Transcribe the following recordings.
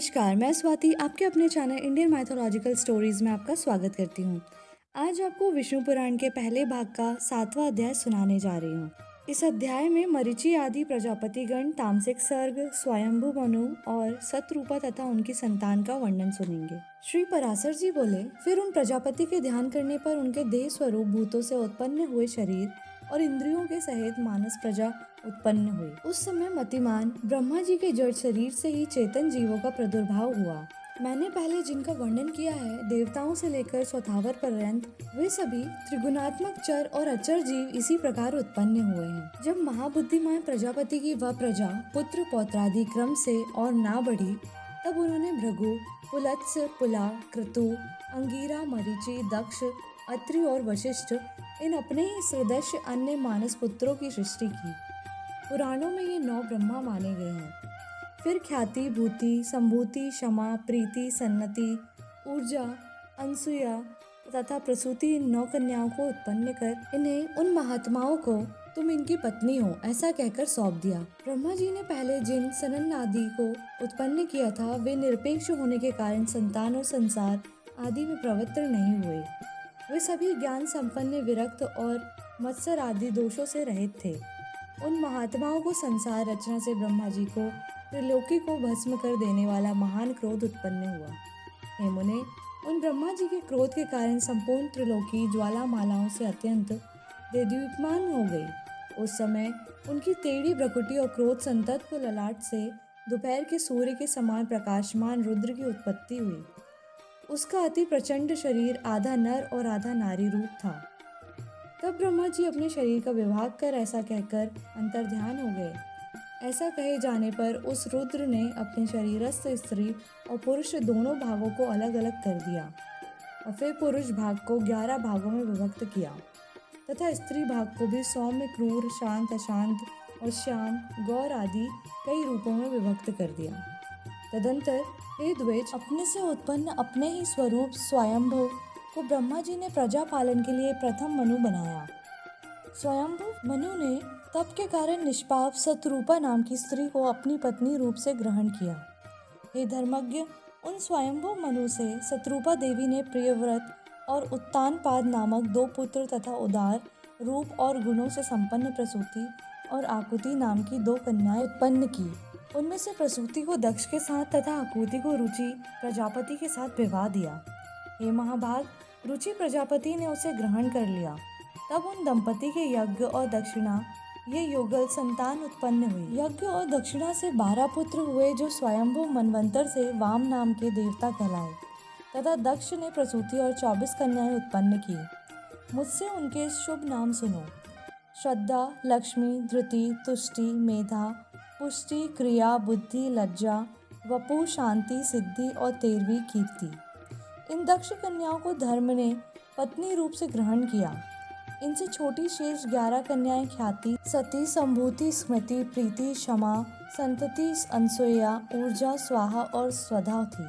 नमस्कार, मैं स्वाति आपके अपने चैनल इंडियन माइथोलॉजिकल स्टोरीज में आपका स्वागत करती हूँ। आज आपको विष्णु पुराण के पहले भाग का 7वां अध्याय सुनाने जा रही हूँ। इस अध्याय में मरीचि आदि प्रजापतिगण, तामसिक सर्ग, स्वयंभु मनु और सतरूपा तथा उनकी संतान का वर्णन सुनेंगे। श्री पराशर जी बोले, फिर उन प्रजापति के ध्यान करने पर उनके देह स्वरूप भूतों से उत्पन्न हुए शरीर और इंद्रियों के सहित मानस प्रजा उत्पन्न हुई। उस समय मतिमान ब्रह्मा जी के जड़ शरीर से ही चेतन जीवों का प्रादुर्भाव हुआ। मैंने पहले जिनका वर्णन किया है, देवताओं से लेकर स्वथावर पर्यंत वे सभी त्रिगुणात्मक चर और अचर जीव इसी प्रकार उत्पन्न हुए हैं। जब महाबुद्धिमान प्रजापति की वह प्रजा पुत्र पौत्रादि क्रम से और ना बढ़ी, तब उन्होंने भृगु, पुलत्स, पुला, क्रतु, अंगीरा, मरीचि, दक्ष, अत्रि और वशिष्ठ इन अपने ही सदृश अन्य मानस पुत्रों की सृष्टि की। पुराणों में ये 9 ब्रह्मा माने गए हैं। फिर ख्याति, भूति, संभूति, क्षमा, प्रीति, सन्नति, ऊर्जा, अनसुया तथा प्रसूति इन 9 कन्याओं को उत्पन्न कर इन्हें उन महात्माओं को तुम इनकी पत्नी हो ऐसा कहकर सौंप दिया। ब्रह्मा जी ने पहले जिन सनन आदि को उत्पन्न किया था, वे निरपेक्ष होने के कारण संतान और संसार आदि में प्रवृत्त नहीं हुए। वे सभी ज्ञान संपन्न, विरक्त और मत्सर आदि दोषों से रहित थे। उन महात्माओं को संसार रचना से ब्रह्मा जी को त्रिलोकी को भस्म कर देने वाला महान क्रोध उत्पन्न हुआ। हे मुने, उन ब्रह्मा जी के क्रोध के कारण संपूर्ण त्रिलोकी ज्वालामालाओं से अत्यंत देदीप्यमान हो गई। उस समय उनकी टेढ़ी भ्रुकुटी और क्रोध संतप्त ललाट से दोपहर के सूर्य के समान प्रकाशमान रुद्र की उत्पत्ति हुई। उसका अति प्रचंड शरीर आधा नर और आधा नारी रूप था। तब ब्रह्मा जी अपने शरीर का विभाग कर ऐसा कहकर अंतर्ध्यान हो गए। ऐसा कहे जाने पर उस रुद्र ने अपने शरीरस्थ स्त्री और पुरुष दोनों भागों को अलग अलग कर दिया और फिर पुरुष भाग को 11 भागों में विभक्त किया तथा स्त्री भाग को भी सौम्य, क्रूर, शांत, अशांत और श्याम, गौर आदि कई रूपों में विभक्त कर दिया। तदंतर हे द्विज, अपने से उत्पन्न अपने ही स्वरूप स्वयंभु को ब्रह्मा जी ने प्रजा पालन के लिए प्रथम मनु बनाया। स्वयंभु मनु ने तप के कारण निष्पाप सतरूपा नाम की स्त्री को अपनी पत्नी रूप से ग्रहण किया। हे धर्मज्ञ, उन स्वयंभु मनु से सतरूपा देवी ने प्रियव्रत और उत्तानपाद नामक 2 पुत्र तथा उदार रूप और गुणों से संपन्न प्रसूति और आकुति नाम की 2 कन्याएं उत्पन्न की। उनमें से प्रसूति को दक्ष के साथ तथा आकुति को रुचि प्रजापति के साथ विवाह दिया। हे महाभाग, रुचि प्रजापति ने उसे ग्रहण कर लिया। तब उन दंपति के यज्ञ और दक्षिणा ये युगल संतान उत्पन्न हुई। यज्ञ और दक्षिणा से 12 पुत्र हुए जो स्वयंभु मनवंतर से वाम नाम के देवता कहलाए तथा दक्ष ने प्रसूति और 24 कन्याएं उत्पन्न की। मुझसे उनके शुभ नाम सुनो: श्रद्धा, लक्ष्मी, धृति, तुष्टि, मेधा, पुष्टि, क्रिया, बुद्धि, लज्जा, वपु, शांति, सिद्धि और 13वीं कीर्ति। इन दक्ष कन्याओं को धर्म ने पत्नी रूप से ग्रहण किया। इनसे छोटी शेष 11 कन्याएं ख्याति, सती, संभूति, स्मृति, प्रीति, क्षमा, संतति, अनसुया, ऊर्जा, स्वाहा और स्वधा थी।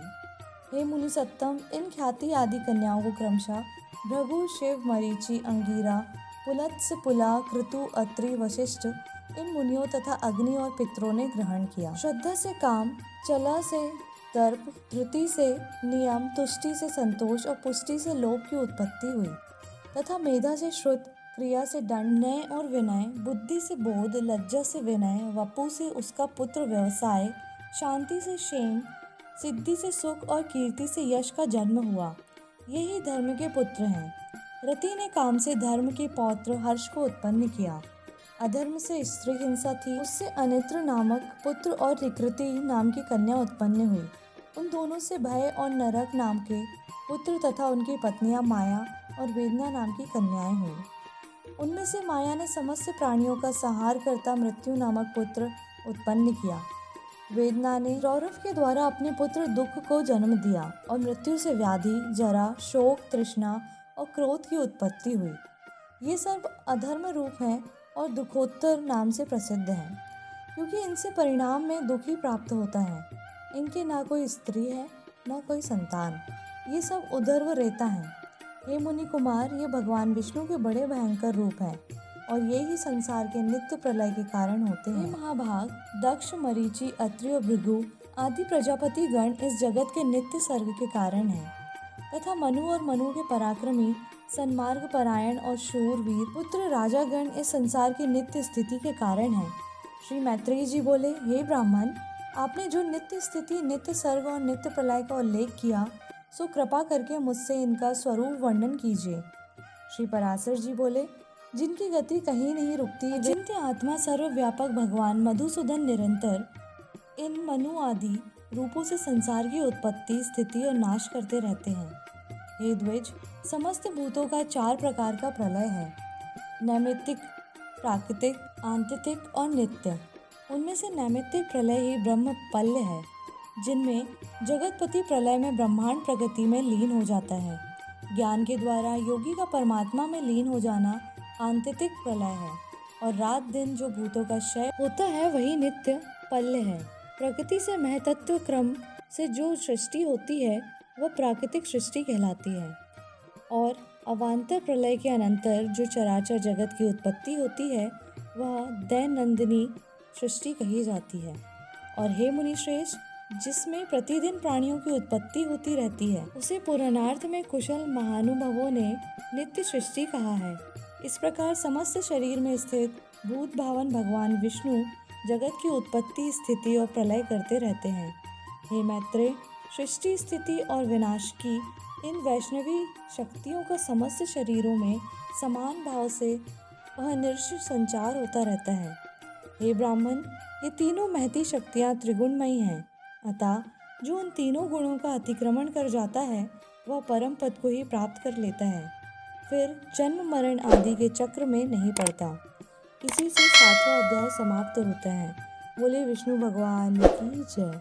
हे मुनि सत्तम, इन ख्याति आदि कन्याओं को क्रमशः भृगु, शिव, मरीचि, अंगीरा, पुलत्स, पुला, क्रतु, अत्रि, वशिष्ठ इन मुनियों तथा अग्नि और पितरों ने ग्रहण किया। श्रद्धा से काम, चला से दर्प, धृति से नियम, तुष्टि से संतोष और पुष्टि से लोभ की उत्पत्ति हुई तथा मेधा से श्रुत, क्रिया से दंड, न्याय और विनय, बुद्धि से बोध, लज्जा से विनय, वपु से उसका पुत्र व्यवसाय, शांति से क्षेम, सिद्धि से सुख और कीर्ति से यश का जन्म हुआ। यही धर्म के पुत्र हैं। रति ने काम से धर्म के पौत्र हर्ष को उत्पन्न किया। अधर्म से स्त्री हिंसा थी, उससे अनित्र नामक पुत्र और रिकृति नाम की कन्या उत्पन्न हुई। उन दोनों से भय और नरक नाम के पुत्र तथा उनकी पत्नियां माया और वेदना नाम की कन्याएं हुई। उनमें से माया ने समस्त प्राणियों का संहार करता मृत्यु नामक पुत्र उत्पन्न किया। वेदना ने रौरव के द्वारा अपने पुत्र दुख को जन्म दिया और मृत्यु से व्याधि, जरा, शोक, तृष्णा और क्रोध की उत्पत्ति हुई। ये सब अधर्म रूप हैं और दुखोत्तर नाम से प्रसिद्ध हैं, क्योंकि इनसे परिणाम में दुख ही प्राप्त होता है। इनके ना कोई स्त्री है ना कोई संतान, ये सब उदर्व रेता हैं। हे मुनि कुमार, ये भगवान विष्णु के बड़े भयंकर रूप हैं और ये ही संसार के नित्य प्रलय के कारण होते हैं। महाभाग, दक्ष, मरीचि, अत्रि और भृगु आदि प्रजापति गण इस जगत के नित्य सर्ग के कारण हैं तथा मनु और मनु के पराक्रमी सन्मार्ग परायण और शूरवीर पुत्र राजागण इस संसार की नित्य स्थिति के कारण हैं। श्री मैत्रेय जी बोले, हे ब्राह्मण, आपने जो नित्य स्थिति, नित्य सर्ग और नित्य प्रलय का उल्लेख किया, सो कृपा करके मुझसे इनका स्वरूप वर्णन कीजिए। श्री पराशर जी बोले, जिनकी गति कहीं नहीं रुकती, जिनके आत्मा सर्वव्यापक भगवान मधुसूदन निरंतर इन मनु आदि रूपों से संसार की उत्पत्ति, स्थिति और नाश करते रहते हैं। हे द्विज, समस्त भूतों का 4 प्रकार का प्रलय है, नैमित्तिक, प्राकृतिक, आंतरिक और नित्य। उनमें से नैमित्तिक प्रलय ही ब्रह्म पल्य है, जिनमें जगतपति प्रलय में ब्रह्मांड प्रगति में लीन हो जाता है। ज्ञान के द्वारा योगी का परमात्मा में लीन हो जाना आंतरिक प्रलय है, और रात दिन जो भूतों का क्षय होता है वही नित्य पल्य है। प्रकृति से महतत्व क्रम से जो सृष्टि होती है वह प्राकृतिक सृष्टि कहलाती है, और अवान्तर प्रलय के अनंतर जो चराचर जगत की उत्पत्ति होती है वह दैनंदिनी सृष्टि कही जाती है। और हे मुनिश्रेष्ठ, जिसमें प्रतिदिन प्राणियों की उत्पत्ति होती रहती है, उसे पुराणार्थ में कुशल महानुभावों ने नित्य सृष्टि कहा है। इस प्रकार समस्त शरीर में स्थित भूत भावन भगवान विष्णु जगत की उत्पत्ति, स्थिति और प्रलय करते रहते हैं। हे मैत्रेय, सृष्टि, स्थिति और विनाश की इन वैष्णवी शक्तियों का समस्त शरीरों में समान भाव से अनिर्वचनीय संचार होता रहता है। हे ब्राह्मण, ये तीनों महती शक्तियाँ त्रिगुणमयी हैं, अतः जो उन तीनों गुणों का अतिक्रमण कर जाता है वह परम पद को ही प्राप्त कर लेता है, फिर जन्म मरण आदि के चक्र में नहीं पड़ता। इसी से 7वां अध्याय समाप्त होता है। बोले विष्णु भगवान की जय।